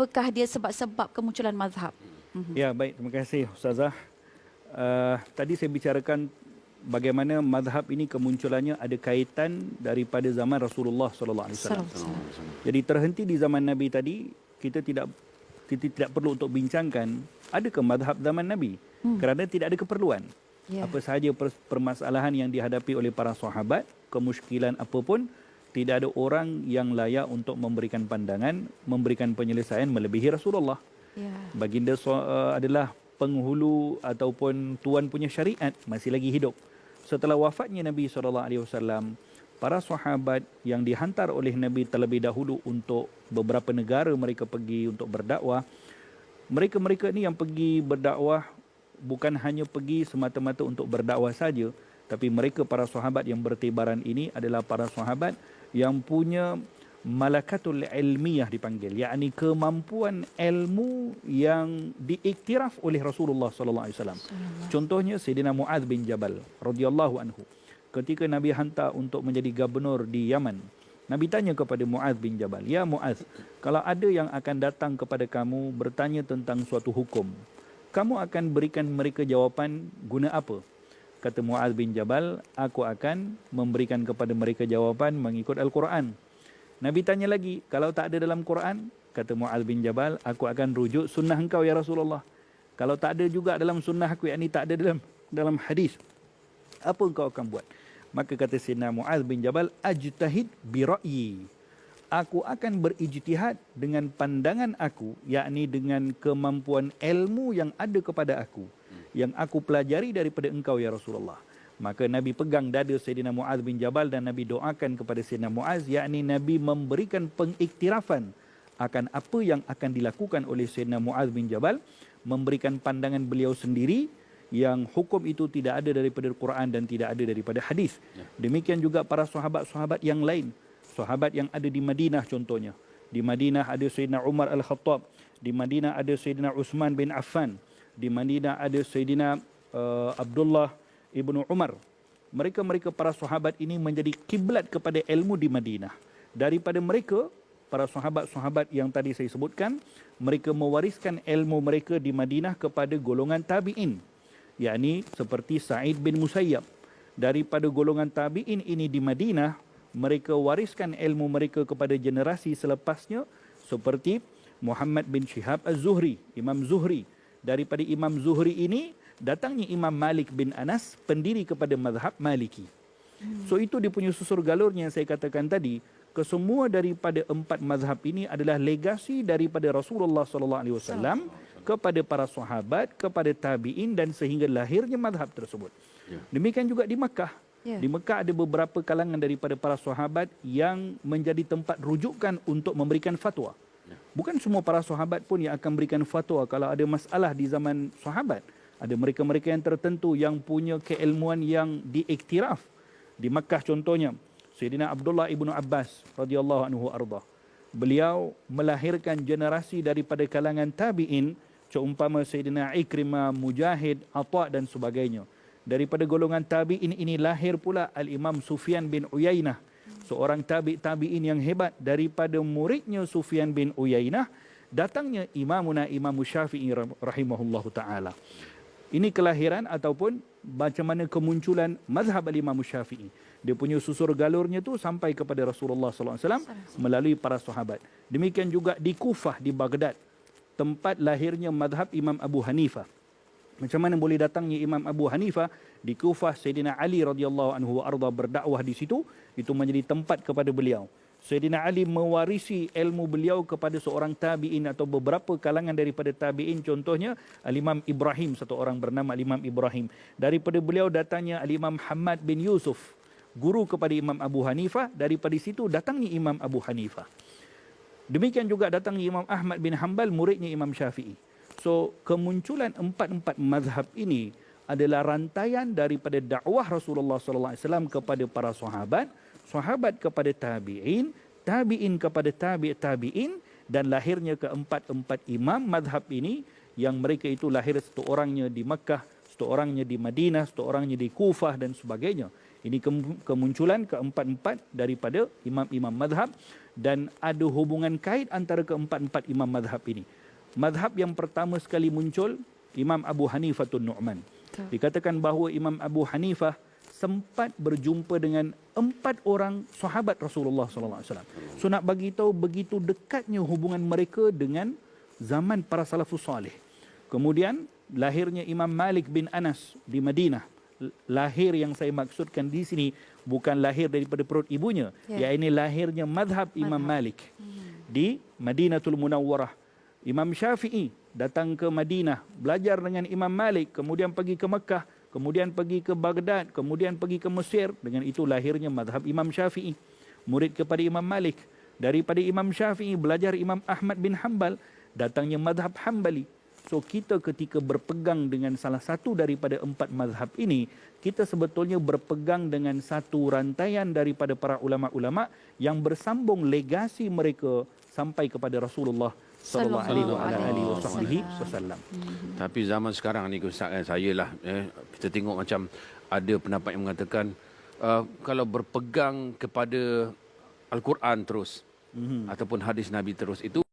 apakah dia sebab-sebab kemunculan mazhab? Ya, baik. Terima kasih Ustazah. Tadi saya bicarakan bagaimana mazhab ini kemunculannya ada kaitan daripada zaman Rasulullah sallallahu alaihi wasallam. Jadi terhenti di zaman Nabi tadi, kita tidak perlu untuk bincangkan adakah mazhab zaman Nabi, kerana tidak ada keperluan. Apa sahaja permasalahan yang dihadapi oleh para sahabat, kemusykilan apapun, tidak ada orang yang layak untuk memberikan pandangan, memberikan penyelesaian melebihi Rasulullah. Baginda adalah penghulu ataupun tuan punya syariat, masih lagi hidup. Setelah wafatnya Nabi SAW, para sahabat yang dihantar oleh Nabi terlebih dahulu untuk beberapa negara mereka pergi untuk berdakwah, mereka-mereka ni yang pergi berdakwah bukan hanya pergi semata-mata untuk berdakwah saja, tapi mereka para sahabat yang bertibaran ini adalah para sahabat yang punya malakatul ilmiyah dipanggil, yakni kemampuan ilmu yang diiktiraf oleh Rasulullah sallallahu alaihi wasallam. Contohnya Sayyidina Muaz bin Jabal radhiyallahu anhu. Ketika Nabi hantar untuk menjadi gubernur di Yaman, Nabi tanya kepada Muaz bin Jabal, "Ya Muaz, kalau ada yang akan datang kepada kamu bertanya tentang suatu hukum, kamu akan berikan mereka jawapan guna apa?" Kata Muaz bin Jabal, "Aku akan memberikan kepada mereka jawapan mengikut Al-Quran." Nabi tanya lagi, "Kalau tak ada dalam Quran?" Kata Muaz bin Jabal, "Aku akan rujuk sunnah engkau ya Rasulullah." "Kalau tak ada juga dalam sunnah aku, yakni tak ada dalam hadis, apa engkau akan buat?" Maka kata Sayyidina Muaz bin Jabal, "Ajtahid bi ra'yi." Aku akan berijtihad dengan pandangan aku, yakni dengan kemampuan ilmu yang ada kepada aku, yang aku pelajari daripada engkau ya Rasulullah. Maka Nabi pegang dada Sayyidina Muaz bin Jabal dan Nabi doakan kepada Sayyidina Muaz, yakni Nabi memberikan pengiktirafan akan apa yang akan dilakukan oleh Sayyidina Muaz bin Jabal, memberikan pandangan beliau sendiri yang hukum itu tidak ada daripada Al-Quran dan tidak ada daripada hadis. Demikian juga para sahabat-sahabat yang lain, sahabat yang ada di Madinah contohnya. Di Madinah ada Sayyidina Umar Al-Khattab, di Madinah ada Sayyidina Uthman bin Affan, di Madinah ada Sayyidina Abdullah Ibnu Umar. Mereka para sahabat ini menjadi kiblat kepada ilmu di Madinah. Daripada mereka, para sahabat-sahabat yang tadi saya sebutkan, mereka mewariskan ilmu mereka di Madinah kepada golongan tabi'in, yakni seperti Sa'id bin Musayyab. Daripada golongan tabi'in ini di Madinah, mereka wariskan ilmu mereka kepada generasi selepasnya, seperti Muhammad bin Shihab Az-Zuhri, Imam Zuhri. Daripada Imam Zuhri ini datangnya Imam Malik bin Anas, pendiri kepada mazhab Maliki. So itu dia punya susur galurnya yang saya katakan tadi. Kesemua daripada 4 mazhab ini adalah legasi daripada Rasulullah SAW kepada para sahabat, kepada tabi'in, dan sehingga lahirnya mazhab tersebut. Demikian juga di Mekah. Di Mekah ada beberapa kalangan daripada para sahabat yang menjadi tempat rujukan untuk memberikan fatwa. Bukan semua para sahabat pun yang akan berikan fatwa kalau ada masalah di zaman sahabat. Ada mereka-mereka yang tertentu yang punya keilmuan yang diiktiraf. Di Makkah contohnya, Sayyidina Abdullah ibnu Abbas radhiyallahu anhu arda. Beliau melahirkan generasi daripada kalangan tabi'in, seumpama Sayyidina Ikrimah, Mujahid, Atha dan sebagainya. Daripada golongan tabi'in ini lahir pula Al-Imam Sufyan bin Uyainah, seorang tabi'in yang hebat. Daripada muridnya Sufyan bin Uyainah datangnya Imamuna Imam Syafi'i rahimahullahu ta'ala. Ini kelahiran ataupun macam mana kemunculan mazhab Imam Syafi'i. Dia punya susur galurnya tu sampai kepada Rasulullah SAW melalui para sahabat. Demikian juga di Kufah, di Baghdad, tempat lahirnya mazhab Imam Abu Hanifah. Macam mana boleh datangnya Imam Abu Hanifah di Kufah? Sayyidina Ali radhiyallahu anhu arda berdakwah di situ, itu menjadi tempat kepada beliau. Sayyidina Ali mewarisi ilmu beliau kepada seorang tabi'in atau beberapa kalangan daripada tabi'in, contohnya Al-Imam Ibrahim, satu orang bernama Al-Imam Ibrahim. Daripada beliau datangnya Al-Imam Hamad bin Yusuf, guru kepada Imam Abu Hanifah. Daripada situ datangnya Imam Abu Hanifah. Demikian juga datangnya Imam Ahmad bin Hanbal, muridnya Imam Syafi'i. So kemunculan 4 mazhab ini adalah rantaian daripada dakwah Rasulullah SAW kepada para sahabat, sahabat kepada tabi'in, tabi'in kepada tabi'in, dan lahirnya keempat imam mazhab ini, yang mereka itu lahir satu orangnya di Mekah, satu orangnya di Madinah, satu orangnya di Kufah dan sebagainya. Ini kemunculan keempat daripada imam-imam mazhab. dan ada hubungan kait antara keempat-empat imam mazhab ini. Mazhab yang pertama sekali muncul Imam Abu Hanifah Nu'man. Dikatakan bahawa Imam Abu Hanifah sempat berjumpa dengan 4 orang sahabat Rasulullah sallallahu alaihi wasallam. So nak bagi tahu begitu dekatnya hubungan mereka dengan zaman para salafus salih. Kemudian lahirnya Imam Malik bin Anas di Madinah. Lahir yang saya maksudkan di sini bukan lahir daripada perut ibunya, iaitu lahirnya mazhab Imam Malik di Madinatul Munawwarah. Imam Syafi'i datang ke Madinah, belajar dengan Imam Malik, kemudian pergi ke Mekah, kemudian pergi ke Baghdad, kemudian pergi ke Mesir. Dengan itu lahirnya mazhab Imam Syafi'i, murid kepada Imam Malik. Daripada Imam Syafi'i belajar Imam Ahmad bin Hanbal, datangnya mazhab Hanbali. So kita ketika berpegang dengan salah satu daripada 4 mazhab ini, kita sebetulnya berpegang dengan satu rantaian daripada para ulama-ulama yang bersambung legasi mereka sampai kepada Rasulullah sallallahu alaihi wasallam. Tapi zaman sekarang ni Ustaz, saya lah kita tengok macam ada pendapat yang mengatakan kalau berpegang kepada Al-Quran terus ataupun hadis Nabi terus, itu